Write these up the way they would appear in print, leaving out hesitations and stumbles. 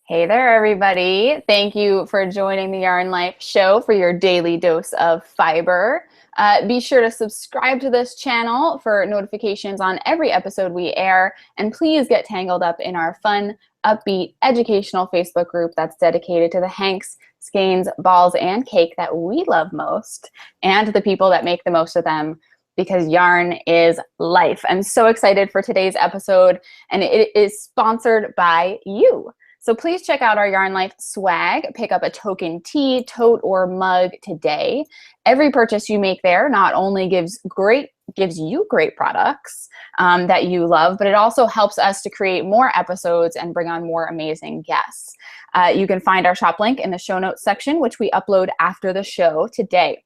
Hey there, everybody. Thank you for joining the Yarn Life show for your daily dose of fiber. Be sure to subscribe to this channel for notifications on every episode we air, and please get tangled up in our fun, upbeat, educational Facebook group that's dedicated to the hanks, skeins, balls, and cake that we love most, and the people that make the most of them, because yarn is life. I'm so excited for today's episode, and it is sponsored by you. So please check out our Yarn Life swag. Pick up a token tee, tote, or mug today. Every purchase you make there not only gives you great products that you love, but it also helps us to create more episodes and bring on more amazing guests. You can find our shop link in the show notes section, which we upload after the show today.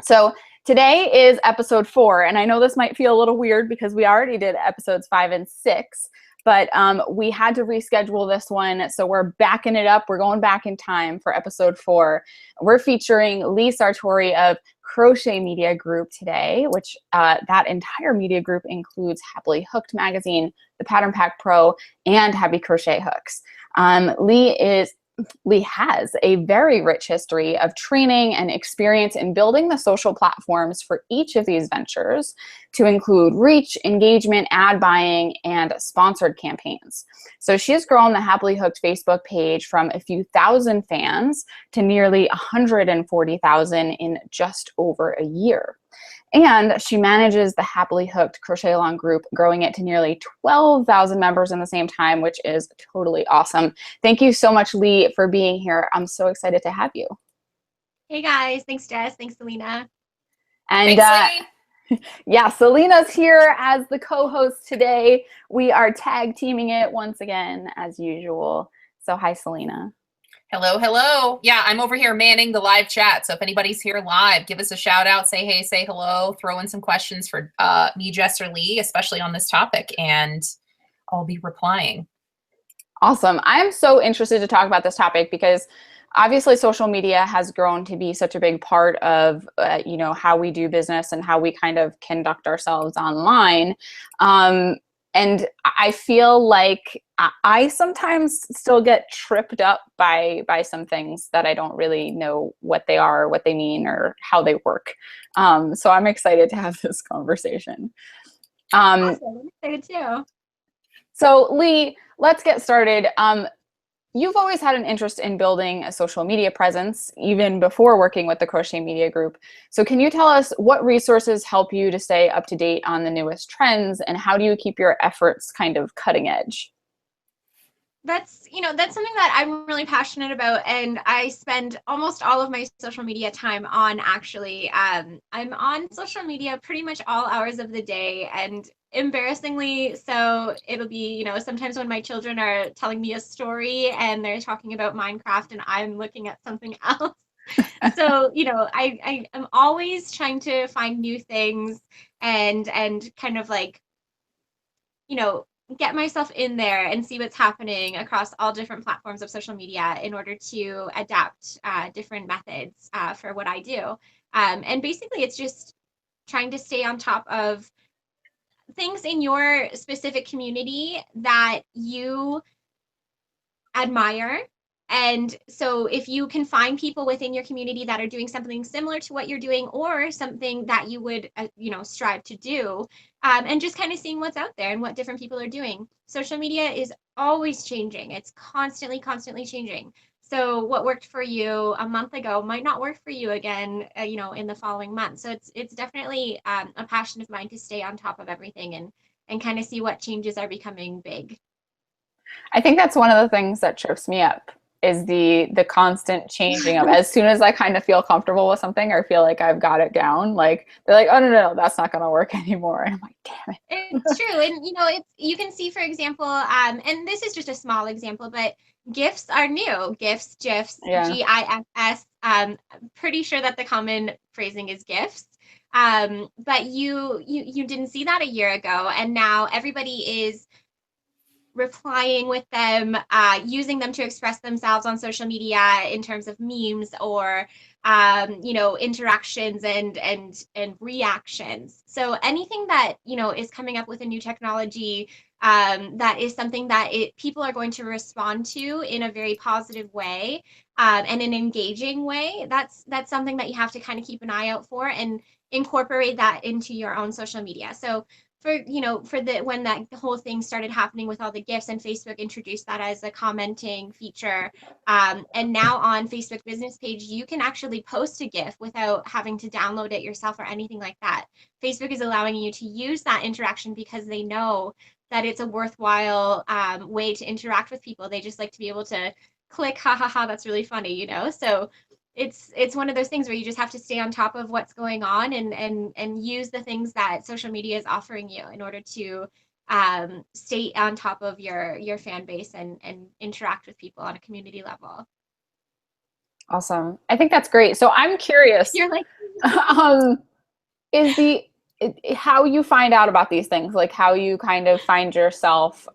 So today is episode 4, and I know this might feel a little weird because we already did episodes 5 and 6. But we had to reschedule this one, so we're backing it up. We're going back in time for episode 4. We're featuring Lee Sartori of Crochet Media Group today, which that entire media group includes Happily Hooked magazine, the Pattern Pack Pro, and Happy Crochet Hooks. Lee has a very rich history of training and experience in building the social platforms for each of these ventures, to include reach, engagement, ad buying, and sponsored campaigns. So she has grown the Happily Hooked Facebook page from a few thousand fans to nearly 140,000 in just over a year. And she manages the Happily Hooked Crochet Along group, growing it to nearly 12,000 members in the same time, which is totally awesome. Thank you so much, Lee, for being here. I'm so excited to have you. Hey guys, thanks Jess, thanks Selena. And yeah, Selena's here as the co-host today. We are tag teaming it once again, as usual. So hi, Selena. Hello, hello. Yeah, I'm over here manning the live chat. So if anybody's here live, give us a shout out, say hey, say hello, throw in some questions for me, Jess, or Lee, especially on this topic, and I'll be replying. Awesome. I'm so interested to talk about this topic because obviously social media has grown to be such a big part of how we do business and how we kind of conduct ourselves online. And I feel like I sometimes still get tripped up by some things that I don't really know what they are, what they mean, or how they work. So I'm excited to have this conversation. Awesome. I'm excited too. So Lee, let's get started. You've always had an interest in building a social media presence, even before working with the Crochet Media Group. So can you tell us what resources help you to stay up to date on the newest trends, and how do you keep your efforts kind of cutting edge? That's something that I'm really passionate about, and I spend almost all of my social media time on actually. I'm on social media pretty much all hours of the day, and embarrassingly so it'll be, sometimes when my children are telling me a story and they're talking about Minecraft and I'm looking at something else. So, I am always trying to find new things and kind of like, get myself in there and see what's happening across all different platforms of social media in order to adapt different methods for what I do. And basically, it's just trying to stay on top of things in your specific community that you admire. And so if you can find people within your community that are doing something similar to what you're doing, or something that you would, strive to do, and just kind of seeing what's out there and what different people are doing. Social media is always changing. It's constantly, constantly changing. So what worked for you a month ago might not work for you again, in the following month. So it's definitely a passion of mine to stay on top of everything and kind of see what changes are becoming big. I think that's one of the things that trips me up, is the constant changing of, as soon as I kind of feel comfortable with something or feel like I've got it down, like they're like, oh no, that's not going to work anymore. And I'm like, damn it. It's true. And you can see, for example, and this is just a small example, but GIFs are new. GIFs, yeah. GIFs. Pretty sure that the common phrasing is GIFs. But you didn't see that a year ago, and now everybody is replying with them, using them to express themselves on social media in terms of memes or interactions and reactions. So anything that is coming up with a new technology, that is something that people are going to respond to in a very positive way, and an engaging way. That's something that you have to kind of keep an eye out for and incorporate that into your own social media. So for when that whole thing started happening with all the GIFs, and Facebook introduced that as a commenting feature, and now on Facebook business page you can actually post a GIF without having to download it yourself or anything like that. Facebook is allowing you to use that interaction because they know that it's a worthwhile way to interact with people. They just like to be able to click, ha ha ha, that's really funny, So it's one of those things where you just have to stay on top of what's going on, and use the things that social media is offering you in order to stay on top of your fan base and interact with people on a community level. Awesome. I think that's great. So I'm curious, You're like, is how you find out about these things, like how you kind of find yourself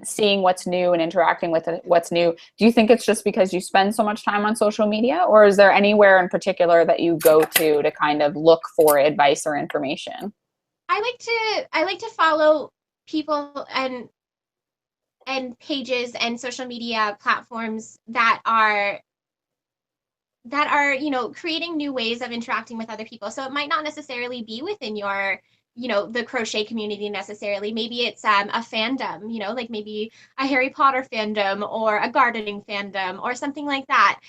seeing what's new and interacting with what's new. Do you think it's just because you spend so much time on social media, or is there anywhere in particular that you go to kind of look for advice or information? I like to follow people and pages and social media platforms that are creating new ways of interacting with other people. So it might not necessarily be within your the crochet community necessarily. Maybe it's a fandom, like maybe a Harry Potter fandom or a gardening fandom or something like that.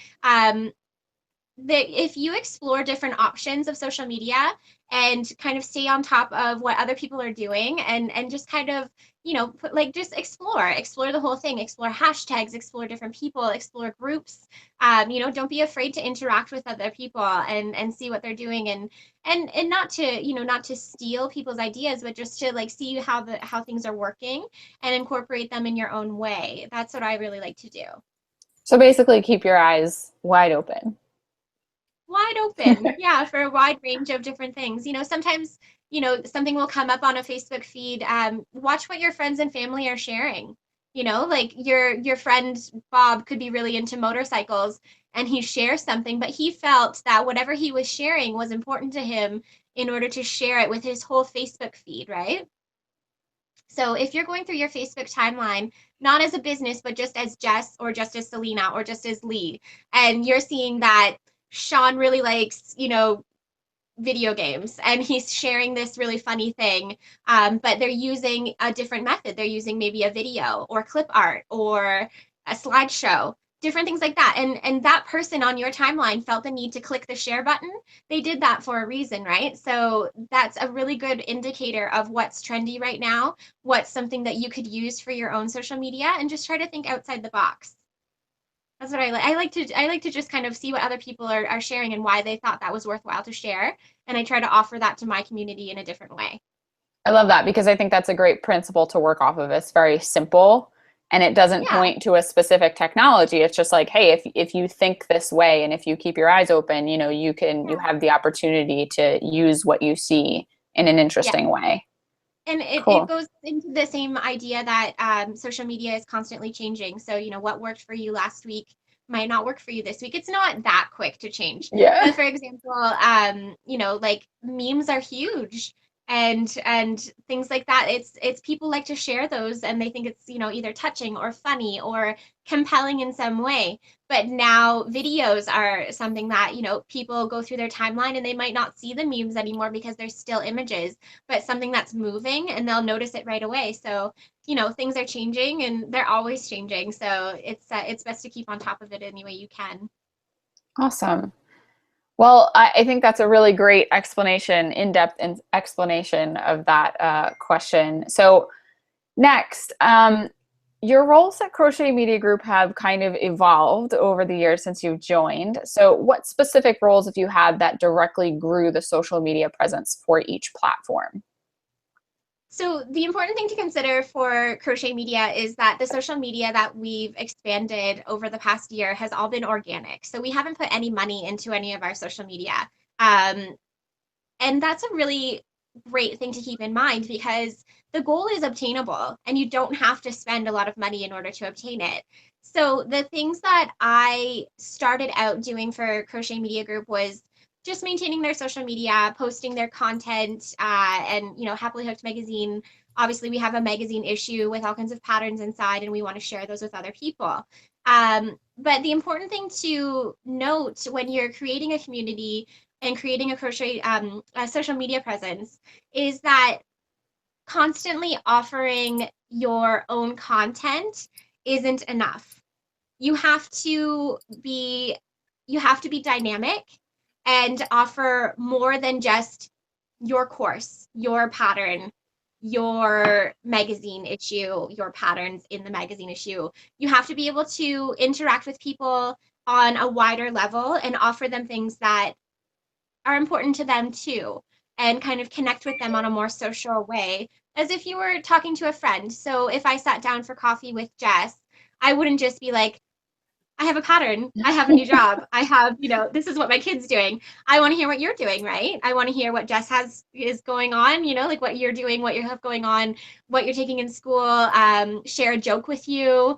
That if you explore different options of social media and kind of stay on top of what other people are doing, and just kind of just explore the whole thing, explore hashtags, explore different people, explore groups, don't be afraid to interact with other people and see what they're doing, and not to steal people's ideas, but just to see how things are working and incorporate them in your own way. That's what I really like to do. So basically keep your eyes wide open. Yeah, for a wide range of different things. Sometimes something will come up on a Facebook feed. Watch what your friends and family are sharing. Like your friend Bob could be really into motorcycles, and he shares something, but he felt that whatever he was sharing was important to him in order to share it with his whole Facebook feed, right? So if you're going through your Facebook timeline, not as a business, but just as Jess, or just as Selena, or just as Lee, and you're seeing that Sean really likes, video games, and he's sharing this really funny thing, but they're using a different method. They're using maybe a video or clip art or a slideshow, different things like that. And that person on your timeline felt the need to click the share button. They did that for a reason, right? So that's a really good indicator of what's trendy right now, what's something that you could use for your own social media, and just try to think outside the box. That's what I like. I like to just kind of see what other people are sharing and why they thought that was worthwhile to share. And I try to offer that to my community in a different way. I love that, because I think that's a great principle to work off of. It's very simple, and it doesn't point to a specific technology. It's just like, hey, if you think this way, and if you keep your eyes open, you have the opportunity to use what you see in an interesting way. And it goes into the same idea that social media is constantly changing. So, what worked for you last week might not work for you this week. It's not that quick to change. Yeah. But for example, like memes are huge, and things like that. It's people like to share those, and they think it's either touching or funny or compelling in some way. But now videos are something that people go through their timeline, and they might not see the memes anymore because they're still images, but something that's moving, and they'll notice it right away. So things are changing, and they're always changing. So it's best to keep on top of it any way you can. Awesome. Well, I think that's a really great explanation, in-depth explanation of that question. So next, your roles at Crochet Media Group have kind of evolved over the years since you've joined. So what specific roles have you had that directly grew the social media presence for each platform? So the important thing to consider for Crochet Media is that the social media that we've expanded over the past year has all been organic. So we haven't put any money into any of our social media. And that's a really great thing to keep in mind, because the goal is obtainable, and you don't have to spend a lot of money in order to obtain it. So the things that I started out doing for Crochet Media Group was just maintaining their social media, posting their content, and Happily Hooked magazine obviously we have a magazine issue with all kinds of patterns inside, and we want to share those with other people. But the important thing to note when you're creating a community and creating a crochet a social media presence is that constantly offering your own content isn't enough. You have to be dynamic and offer more than just your course, your pattern, your magazine issue, your patterns in the magazine issue. You have to be able to interact with people on a wider level and offer them things that are important to them too, and kind of connect with them on a more social way, as if you were talking to a friend. So if I sat down for coffee with Jess, I wouldn't just be like, I have a pattern, I have a new job, I have, this is what my kid's doing. I want to hear what you're doing, right? I want to hear what Jess is going on, like what you're doing, what you have going on, what you're taking in school, share a joke with you,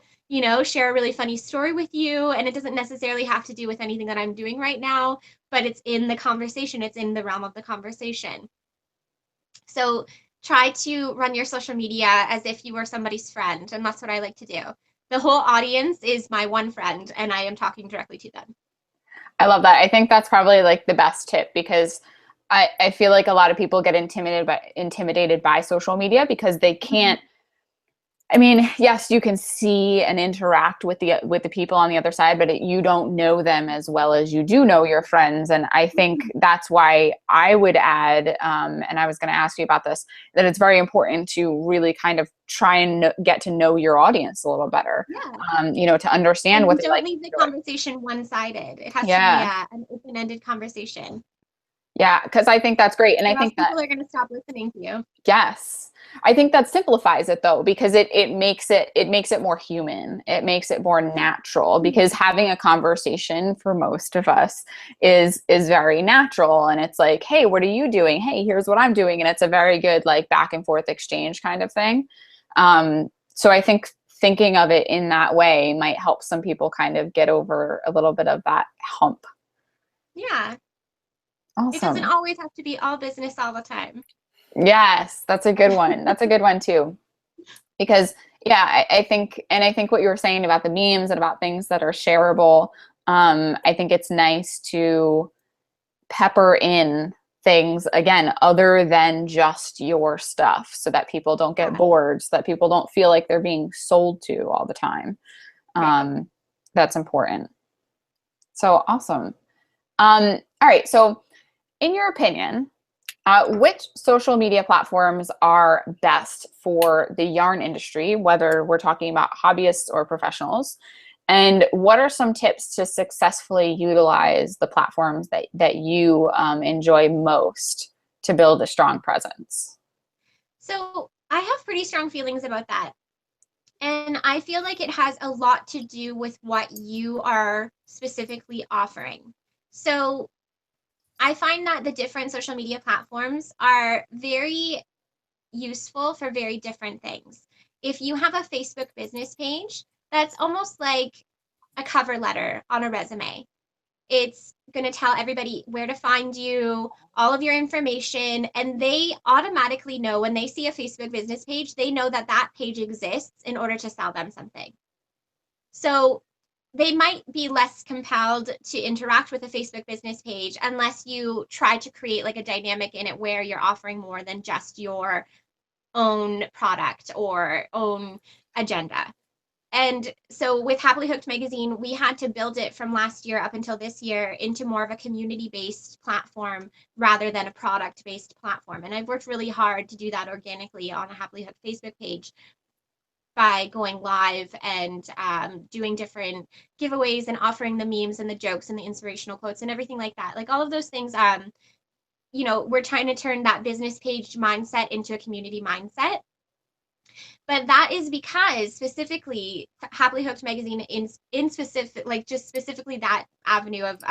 share a really funny story with you. And it doesn't necessarily have to do with anything that I'm doing right now, but it's in the conversation, it's in the realm of the conversation. So try to run your social media as if you were somebody's friend, and that's what I like to do. The whole audience is my one friend, and I am talking directly to them. I love that. I think that's probably like the best tip, because I feel like a lot of people get intimidated by social media because they can't. I mean, yes, you can see and interact with the people on the other side, but you don't know them as well as you do know your friends. And I think that's why I would add, and I was going to ask you about this, that it's very important to really kind of try and get to know your audience a little better. Yeah. To understand what they like. Don't leave the conversation one-sided. It has to be an open-ended conversation. Yeah, because I think that's great. And I think that people are going to stop listening to you. Yes. I think that simplifies it though, because it makes it more human. It makes it more natural, because having a conversation for most of us is very natural. And it's like, hey, what are you doing? Hey, here's what I'm doing. And it's a very good like back and forth exchange kind of thing. So I think thinking of it in that way might help some people kind of get over a little bit of that hump. Yeah. Awesome. It doesn't always have to be all business all the time. Yes, that's a good one. That's a good one too. Because I think what you were saying about the memes and about things that are shareable, I think it's nice to pepper in things, again, other than just your stuff, so that people don't get bored, so that people don't feel like they're being sold to all the time. That's important. So awesome. All right. So in your opinion, which social media platforms are best for the yarn industry, whether we're talking about hobbyists or professionals? And what are some tips to successfully utilize the platforms that you enjoy most to build a strong presence? So I have pretty strong feelings about that. And I feel like it has a lot to do with what you are specifically offering. So I find that the different social media platforms are very useful for very different things. If you have a Facebook business page, that's almost like a cover letter on a resume. It's going to tell everybody where to find you, all of your information, and they automatically know when they see a Facebook business page, they know that that page exists in order to sell them something. So they might be less compelled to interact with a Facebook business page unless you try to create like a dynamic in it where you're offering more than just your own product or own agenda. And so with Happily Hooked magazine, we had to build it from last year up until this year into more of a community-based platform rather than a product-based platform. And I've worked really hard to do that organically on a Happily Hooked Facebook page by going live and doing different giveaways and offering the memes and the jokes and the inspirational quotes and everything like that. Like all of those things, we're trying to turn that business page mindset into a community mindset. But that is because specifically Happily Hooked magazine in specific, like just specifically that avenue of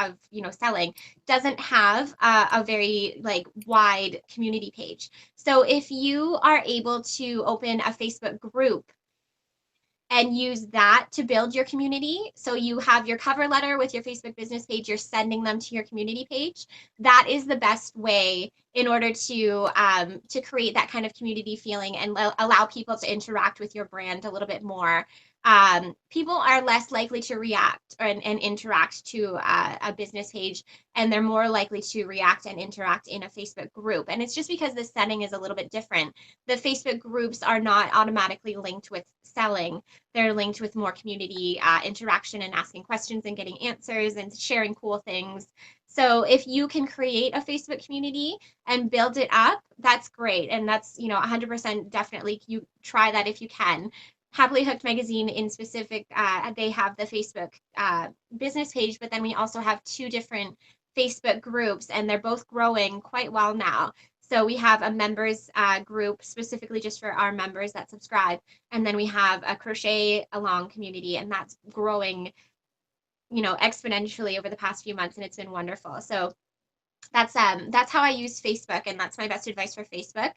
selling doesn't have a very like wide community page. So if you are able to open a Facebook group and use that to build your community. So you have your cover letter with your Facebook business page, you're sending them to your community page. That is the best way in order to create that kind of community feeling and allow people to interact with your brand a little bit more. People are less likely to react and interact to a business page, and they're more likely to react and interact in a Facebook group. And it's just because the setting is a little bit different. The Facebook groups are not automatically linked with selling. They're linked with more community interaction and asking questions and getting answers and sharing cool things. So if you can create a Facebook community and build it up, that's great. And that's, 100% definitely you try that if you can. Happily Hooked magazine in specific, they have the Facebook business page, but then we also have 2 different Facebook groups, and they're both growing quite well now. So we have a members group specifically just for our members that subscribe, and then we have a Crochet Along community, and that's growing, exponentially over the past few months, and it's been wonderful. So that's how I use Facebook, and that's my best advice for Facebook.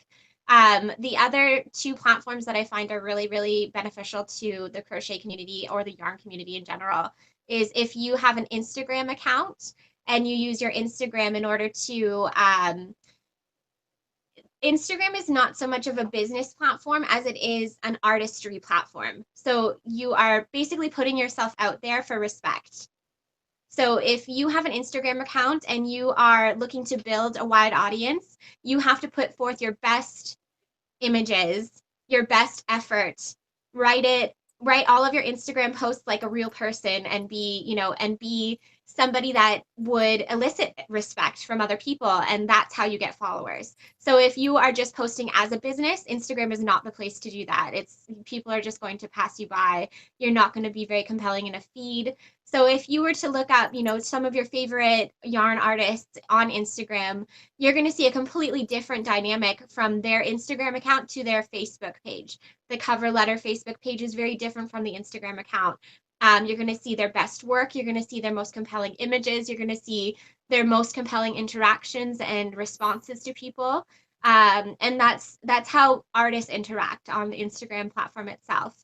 The other 2 platforms that I find are really, really beneficial to the crochet community or the yarn community in general is if you have an Instagram account and you use your Instagram in order to, Instagram is not so much of a business platform as it is an artistry platform. So you are basically putting yourself out there for respect. So if you have an Instagram account and you are looking to build a wide audience, you have to put forth your best images, your best effort. Write all of your Instagram posts like a real person, and be somebody that would elicit respect from other people, and that's how you get followers. So if you are just posting as a business, Instagram is not the place to do that. People are just going to pass you by. You're not going to be very compelling in a feed. So if you were to look up, some of your favorite yarn artists on Instagram, you're going to see a completely different dynamic from their Instagram account to their Facebook page. The cover letter Facebook page is very different from the Instagram account. You're going to see their best work. You're going to see their most compelling images. You're going to see their most compelling interactions and responses to people. And that's how artists interact on the Instagram platform itself.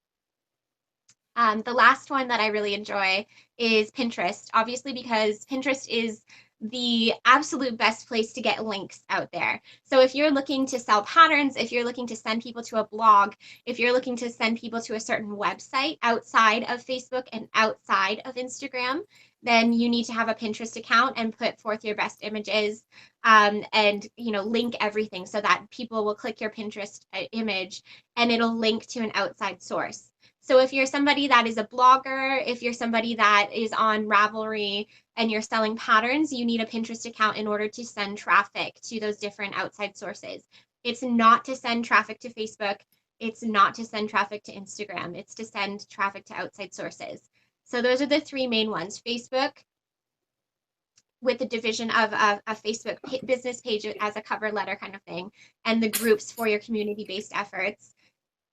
The last one that I really enjoy is Pinterest, obviously because Pinterest is the absolute best place to get links out there. So if you're looking to sell patterns, if you're looking to send people to a blog, if you're looking to send people to a certain website outside of Facebook and outside of Instagram, then you need to have a Pinterest account and put forth your best images, and link everything so that people will click your Pinterest image and it'll link to an outside source. So if you're somebody that is a blogger, if you're somebody that is on Ravelry and you're selling patterns, you need a Pinterest account in order to send traffic to those different outside sources. It's not to send traffic to Facebook. It's not to send traffic to Instagram. It's to send traffic to outside sources. So those are the 3 main ones. Facebook, with the division of a Facebook business page as a cover letter kind of thing, and the groups for your community-based efforts.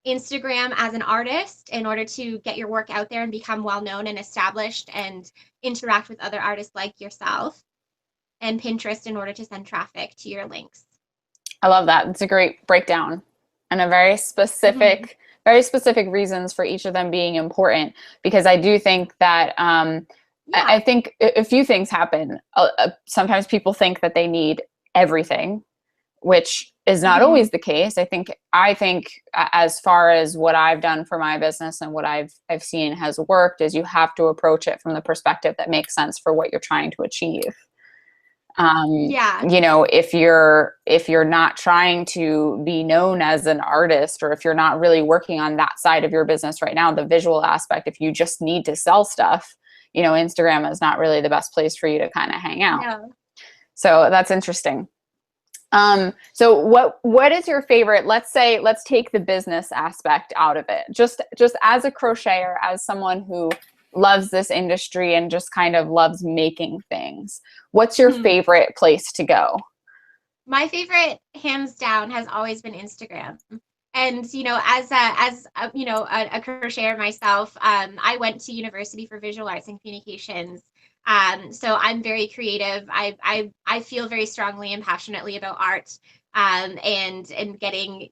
Instagram as an artist in order to get your work out there and become well-known and established and interact with other artists like yourself, and Pinterest in order to send traffic to your links. I love that. It's a great breakdown and a very specific, very specific reasons for each of them being important, because I do think that I think a few things happen. Sometimes people think that they need everything, which is not always the case. I think as far as what I've done for my business and what I've seen has worked is you have to approach it from the perspective that makes sense for what you're trying to achieve. If you're not trying to be known as an artist, or if you're not really working on that side of your business right now, the visual aspect, if you just need to sell stuff, Instagram is not really the best place for you to kind of hang out. No. So that's interesting. So what is your favorite, let's take the business aspect out of it, just as a crocheter, as someone who loves this industry and just kind of loves making things, what's your favorite place to go? My favorite, hands down, has always been Instagram. And, as a crocheter myself, I went to university for visual arts and communications. So I'm very creative. I feel very strongly and passionately about art, and getting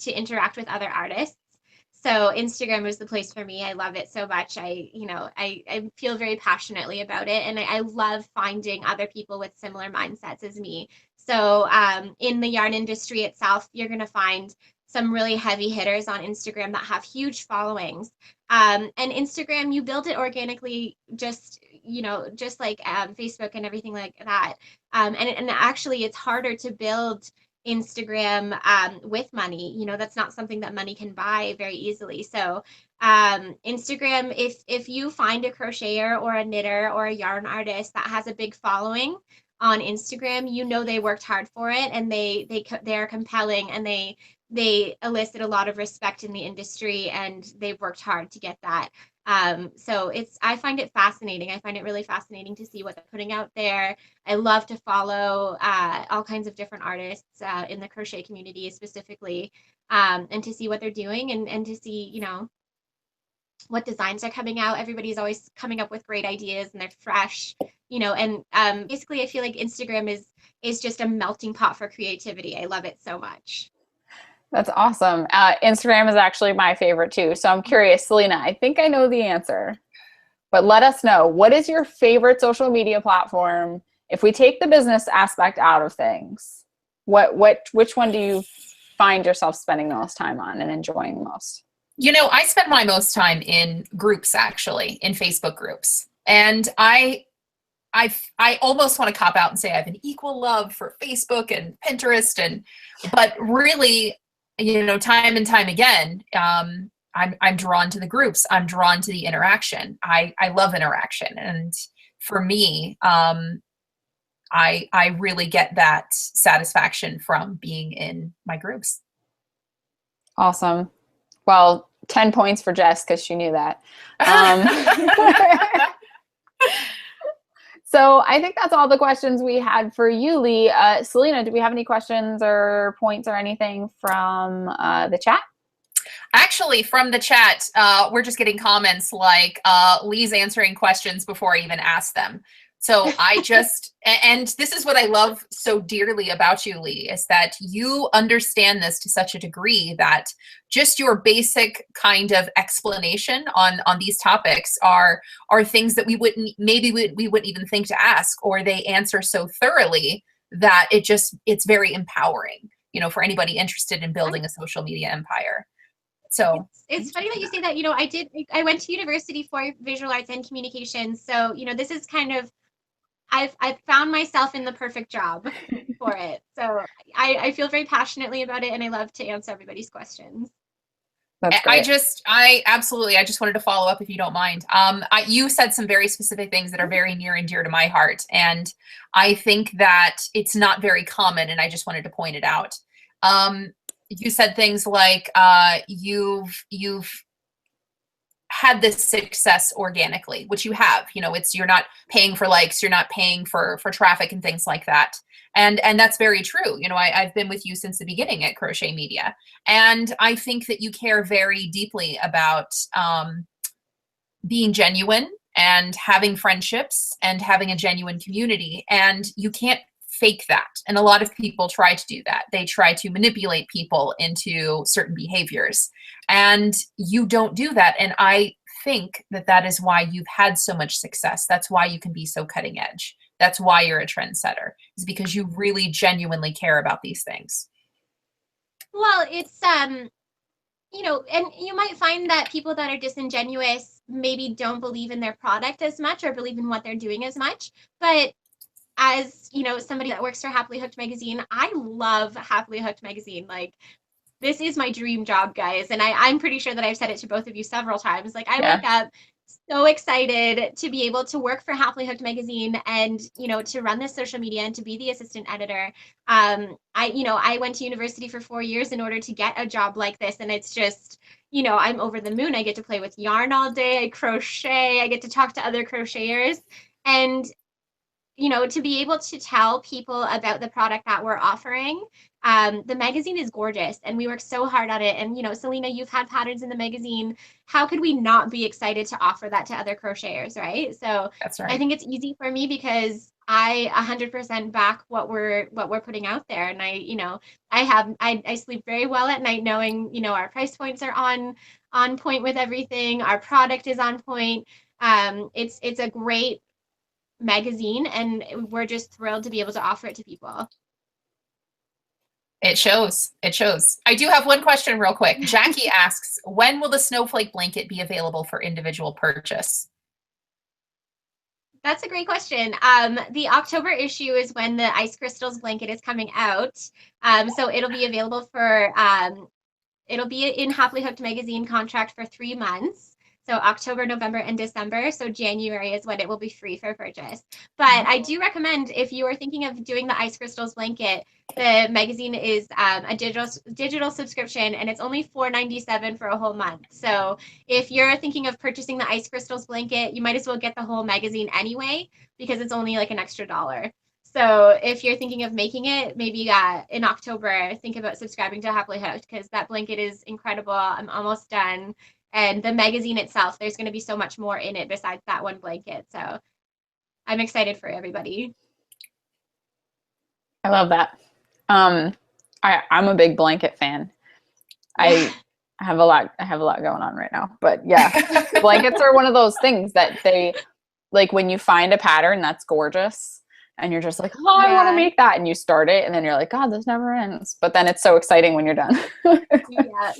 to interact with other artists. So Instagram was the place for me. I love it so much. I feel very passionately about it. And I love finding other people with similar mindsets as me. So in the yarn industry itself, you're going to find some really heavy hitters on Instagram that have huge followings. And Instagram, you build it organically, just like Facebook and everything like that. And actually, it's harder to build Instagram with money. That's not something that money can buy very easily. So Instagram, if you find a crocheter or a knitter or a yarn artist that has a big following on Instagram, they worked hard for it, and they're compelling, and they elicit a lot of respect in the industry, and they've worked hard to get that. So I find it fascinating. I find it really fascinating to see what they're putting out there. I love to follow all kinds of different artists in the crochet community specifically, and to see what they're doing, and to see, what designs are coming out. Everybody's always coming up with great ideas, and they're fresh, and basically I feel like Instagram is just a melting pot for creativity. I love it so much. That's awesome. Instagram is actually my favorite too. So I'm curious, Selena, I think I know the answer, but let us know, what is your favorite social media platform? If we take the business aspect out of things, which one do you find yourself spending the most time on and enjoying the most? I spend my most time in groups, actually, in Facebook groups. And I almost want to cop out and say I have an equal love for Facebook and Pinterest, but really, time and time again, I'm drawn to the groups. I'm drawn to the interaction. I love interaction. And for me, I really get that satisfaction from being in my groups. Awesome. Well, 10 points for Jess because she knew that. So I think that's all the questions we had for you, Lee. Selena, do we have any questions or points or anything from the chat? Actually, from the chat, we're just getting comments like Lee's answering questions before I even ask them. So I just, and this is what I love so dearly about you, Lee, is that you understand this to such a degree that just your basic kind of explanation on these topics are things that we wouldn't even think to ask, or they answer so thoroughly that it's very empowering, for anybody interested in building a social media empire. So it's funny that you say that. I went to university for visual arts and communications. So, this is kind of, I've found myself in the perfect job for it. So I feel very passionately about it, and I love to answer everybody's questions. That's great. I just wanted to follow up, if you don't mind. You said some very specific things that are very near and dear to my heart. And I think that it's not very common, and I just wanted to point it out. You said things like you've had this success organically, which you have. You're not paying for likes, you're not paying for traffic and things like that. And that's very true. I've been with you since the beginning at Crochet Media. And I think that you care very deeply about being genuine and having friendships and having a genuine community. And you can't fake that. And a lot of people try to do that. They try to manipulate people into certain behaviors. And you don't do that. And I think that is why you've had so much success. That's why you can be so cutting edge. That's why you're a trendsetter, is because you really genuinely care about these things. Well, it's, and you might find that people that are disingenuous maybe don't believe in their product as much, or believe in what they're doing as much. But as, somebody that works for Happily Hooked magazine, I love Happily Hooked magazine. Like, this is my dream job, guys. And I'm pretty sure that I've said it to both of you several times. Like, I wake up so excited to be able to work for Happily Hooked magazine, and, to run this social media and to be the assistant editor. I went to university for 4 years in order to get a job like this. And it's just, I'm over the moon. I get to play with yarn all day. I crochet. I get to talk to other crocheters. And to be able to tell people about the product that we're offering. The magazine is gorgeous, and we work so hard at it. And, Selena, you've had patterns in the magazine. How could we not be excited to offer that to other crocheters, right? So that's right. I think it's easy for me because I 100% back what we're putting out there. And I sleep very well at night knowing, our price points are on point with everything. Our product is on point. It's a great magazine, and we're just thrilled to be able to offer it to people. It shows. It shows. I do have one question real quick. Jackie asks, when will the Snowflake blanket be available for individual purchase? That's a great question. The October issue is when the Ice Crystals blanket is coming out. So it'll be available for, it'll be in Happily Hooked magazine contract for 3 months. So October, November, and December. So January is when it will be free for purchase. But I do recommend, if you are thinking of doing the Ice Crystals blanket, the magazine is a digital subscription, and it's only $4.97 for a whole month. So if you're thinking of purchasing the Ice Crystals blanket, you might as well get the whole magazine anyway, because it's only like an extra $1. So if you're thinking of making it, maybe in October, think about subscribing to Happily Hooked, because that blanket is incredible. I'm almost done. And the magazine itself, there's going to be so much more in it besides that one blanket. So I'm excited for everybody. I love that. I'm a big blanket fan. I have a lot going on right now, but yeah, blankets are one of those things that they, like, when you find a pattern that's gorgeous and you're just like, oh, I want to make that. And you start it and then you're like, God, this never ends. But then it's so exciting when you're done. Yeah.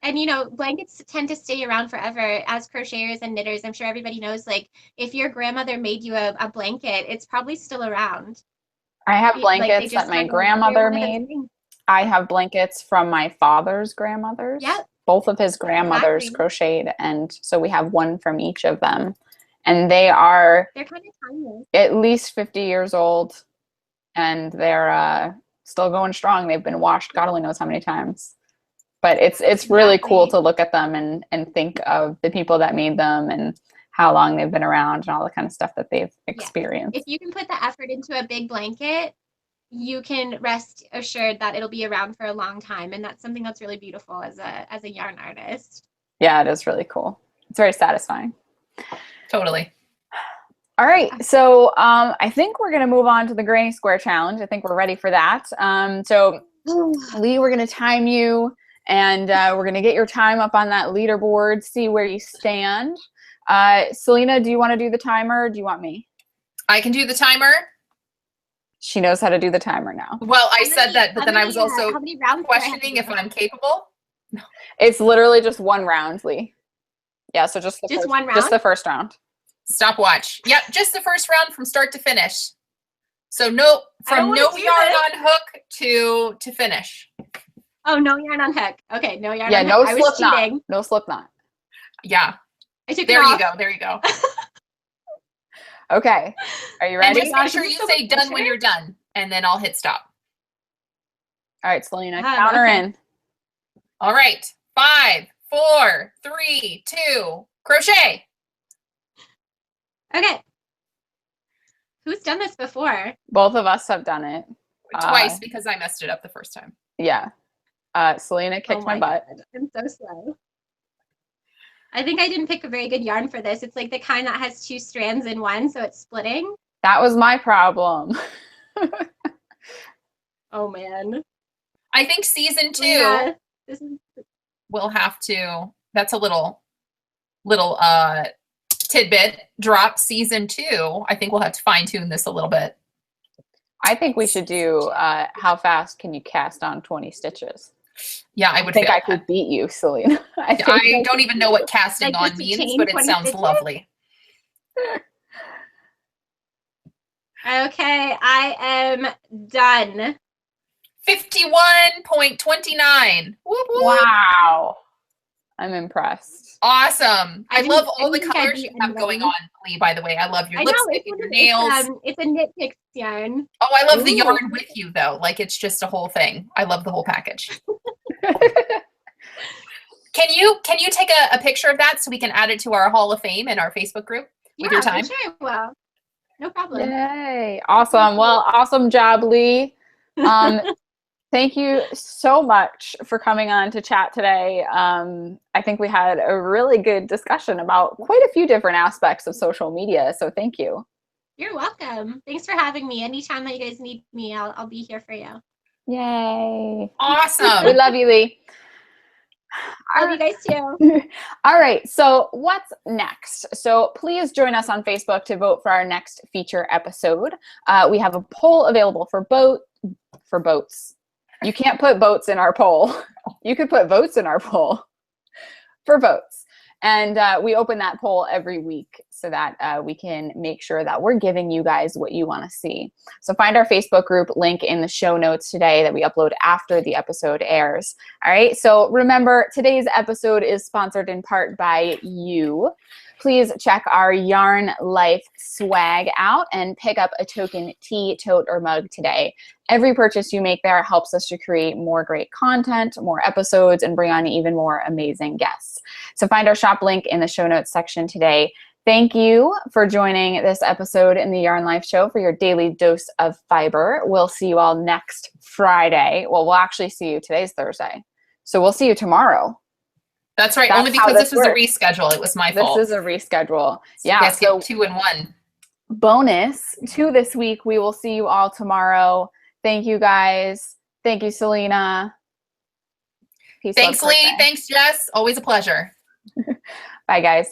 And, blankets tend to stay around forever. As crocheters and knitters, I'm sure everybody knows, like, if your grandmother made you a blanket, it's probably still around. I have blankets that my grandmother made. I have blankets from my father's grandmothers. Yep. Both of his grandmothers crocheted, and so we have one from each of them. And they're kind of tiny. At least 50 years old, and they're still going strong. They've been washed God only knows how many times. But it's really cool to look at them and think of the people that made them and how long they've been around and all the kind of stuff that they've experienced. If you can put the effort into a big blanket, you can rest assured that it'll be around for a long time. And that's something that's really beautiful as a yarn artist. Yeah, it is really cool. It's very satisfying. Totally. All right. So I think we're going to move on to the Granny Square Challenge. I think we're ready for that. So Lee, we're going to time you. And we're going to get your time up on that leaderboard, see where you stand. Selena, do you want to do the timer or do you want me? I can do the timer. She knows how to do the timer now. Well, I said that, but then I was also questioning if I'm capable. No. It's literally just 1 round, Lee. Yeah, so just one round? Just the first round. Stopwatch. Yep, just the first round from start to finish. So no yarn on hook to finish. Oh, no yarn on hook. Okay, no yarn on hook. No slip knot. No slip knot. Yeah. There you go. Okay. Are you ready? And just make sure you say done when you're done, and then I'll hit stop. All right, Selena, count her in. All right. 5, 4, 3, 2, crochet. Okay. Who's done this before? Both of us have done it. Twice because I messed it up the first time. Yeah. Selena kicked my butt. God. I'm so slow. I think I didn't pick a very good yarn for this. It's like the kind that has 2 strands in one, so it's splitting. That was my problem. Oh, man. I think season 2 we'll have to, that's a little tidbit, drop season 2. I think we'll have to fine tune this a little bit. I think we should do how fast can you cast on 20 stitches? Yeah, I would think I could beat you, Selena. I don't even know what casting on means, but it sounds lovely. Okay, I am done. 51.29. Wow. I'm impressed. Awesome. I love all the colors you have going on, Lee, by the way. I love your lipstick and your nails. It's a knit picks yarn. Oh, I love the yarn with you, though. Like, it's just a whole thing. I love the whole package. Can you take a picture of that so we can add it to our Hall of Fame in our Facebook group with your time? Sure, well, no problem. Yay. Awesome. Well, awesome job, Lee. Thank you so much for coming on to chat today. I think we had a really good discussion about quite a few different aspects of social media, so thank you. You're welcome. Thanks for having me. Anytime that you guys need me, I'll be here for you. Yay. Awesome. We love you, Lee. Love you guys too. All right, so what's next? So please join us on Facebook to vote for our next feature episode. We have a poll available for boats. You can't put boats in our poll. You could put votes in our poll for votes. And we open that poll every week so that we can make sure that we're giving you guys what you want to see. So find our Facebook group link in the show notes today that we upload after the episode airs. All right, so remember, today's episode is sponsored in part by you. Please check our Yarn Life swag out and pick up a token tea, tote, or mug today. Every purchase you make there helps us to create more great content, more episodes, and bring on even more amazing guests. So find our shop link in the show notes section today. Thank you for joining this episode in the Yarn Life Show for your daily dose of fiber. We'll see you all next Friday. Well, we'll actually see you. Today's Thursday. So we'll see you tomorrow. That's right. That's only because this was works. a reschedule. It was my fault. This is a reschedule. Yeah. You guys so get 2 and 1. Bonus 2 this week. We will see you all tomorrow. Thank you, guys. Thank you, Selena. Peace. Thanks, Lee. Thanks, Jess. Always a pleasure. Bye, guys.